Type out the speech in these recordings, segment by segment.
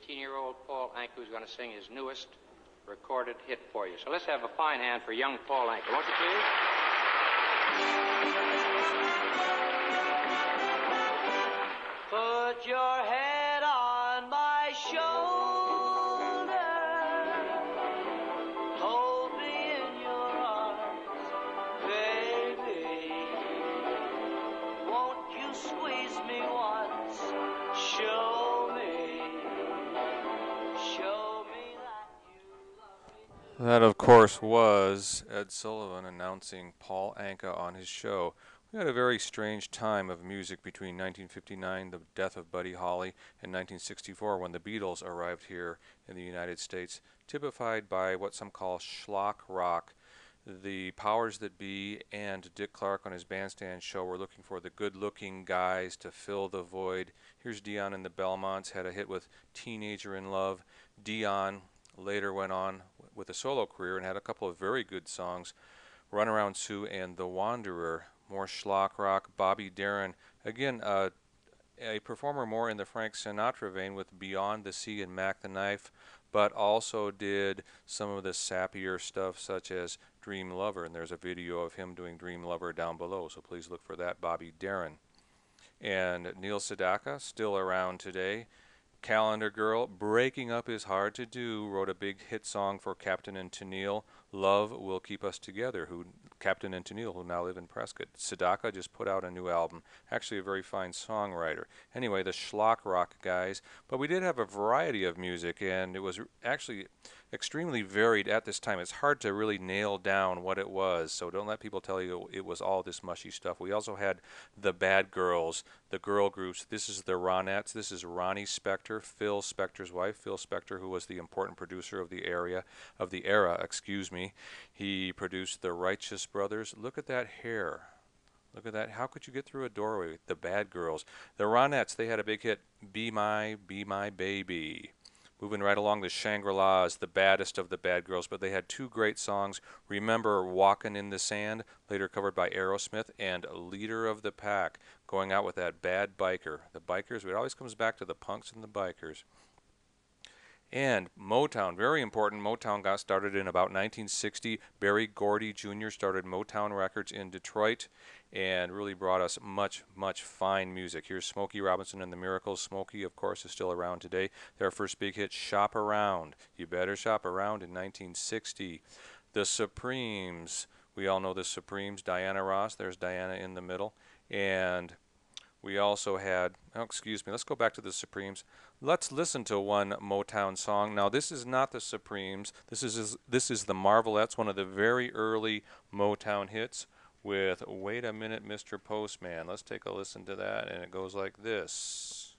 18-year-old Paul Anka, who's going to sing his newest recorded hit for you. So let's have a fine hand for young Paul Anka, won't you please? Put your head on my shoulder, hold me in your arms, baby. Won't you squeeze me once? Show me that you love me. That, of course, was Ed Sullivan announcing Paul Anka on his show. We had a very strange time of music between 1959, the death of Buddy Holly, and 1964 when the Beatles arrived here in the United States, typified by what some call schlock rock. The powers that be and Dick Clark on his bandstand show were looking for the good-looking guys to fill the void. Here's Dion and the Belmonts, had a hit with Teenager in Love. Dion later went on with a solo career and had a couple of very good songs, Runaround Sue and The Wanderer. More schlock rock. Bobby Darin, again, a performer more in the Frank Sinatra vein with Beyond the Sea and Mac the Knife, but also did some of the sappier stuff such as Dream Lover, and there's a video of him doing Dream Lover down below, so please look for that, Bobby Darin. And Neil Sedaka, still around today. Calendar Girl, Breaking Up Is Hard to Do, wrote a big hit song for Captain and Tennille, Love Will Keep Us Together, who Captain and Tennille, who now live in Prescott. Sedaka just put out a new album, actually a very fine songwriter. Anyway, the schlock rock guys, but we did have a variety of music, and it was actually extremely varied at this time. It's hard to really nail down what it was, so don't let people tell you it was all this mushy stuff. We also had the Bad Girls, the girl groups. This is the Ronettes. This is Ronnie Spector, Phil Spector's wife. Phil Spector, who was the important producer of the era, He produced the Righteous Brothers. Look at that hair. Look at that. How could you get through a doorway? The Bad Girls. The Ronettes, they had a big hit, Be My Baby. Moving right along, the Shangri-Las, the baddest of the Bad Girls, but they had two great songs. Remember Walkin' in the Sand, later covered by Aerosmith, and Leader of the Pack, going out with that bad biker. The bikers, it always comes back to the punks and the bikers. And Motown, very important. Motown got started in about 1960. Berry Gordy Jr. started Motown Records in Detroit and really brought us much, much fine music. Here's Smokey Robinson and the Miracles. Smokey, of course, is still around today. Their first big hit, Shop Around. You Better Shop Around in 1960. The Supremes. We all know the Supremes. Diana Ross. There's Diana in the middle. And we also had, let's go back to the Supremes. Let's listen to one Motown song. Now, this is not the Supremes. This is the Marvelettes, one of the very early Motown hits with Wait a Minute, Mr. Postman. Let's take a listen to that, and it goes like this.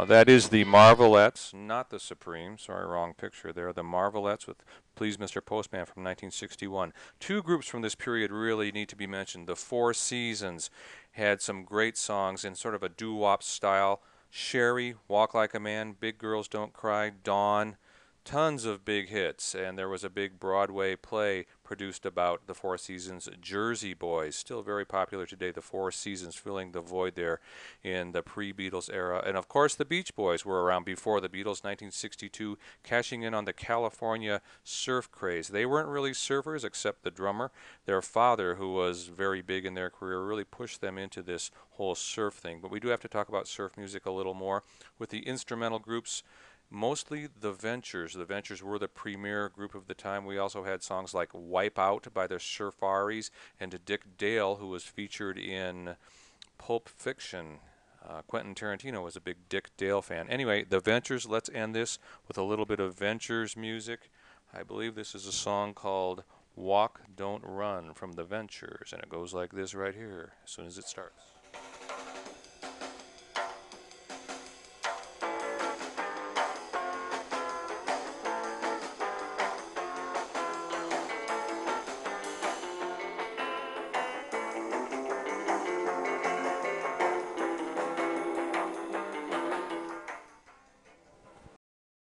That is the Marvelettes, not the Supremes. Sorry, wrong picture there. The Marvelettes with Please Mr. Postman from 1961. Two groups from this period really need to be mentioned. The Four Seasons had some great songs in sort of a doo-wop style. Sherry, Walk Like a Man, Big Girls Don't Cry, Dawn. Tons of big hits, and there was a big Broadway play produced about the Four Seasons, Jersey Boys, still very popular today, the Four Seasons, filling the void there in the pre-Beatles era. And of course the Beach Boys were around before the Beatles, 1962, cashing in on the California surf craze. They weren't really surfers except the drummer. Their father, who was very big in their career, really pushed them into this whole surf thing. But we do have to talk about surf music a little more with the instrumental groups. Mostly the Ventures. The Ventures were the premier group of the time. We also had songs like Wipe Out by the Surfaris and Dick Dale, who was featured in Pulp Fiction. Quentin Tarantino was a big Dick Dale fan. Anyway, the Ventures, let's end this with a little bit of Ventures music. I believe this is a song called Walk, Don't Run from the Ventures, and it goes like this right here as soon as it starts.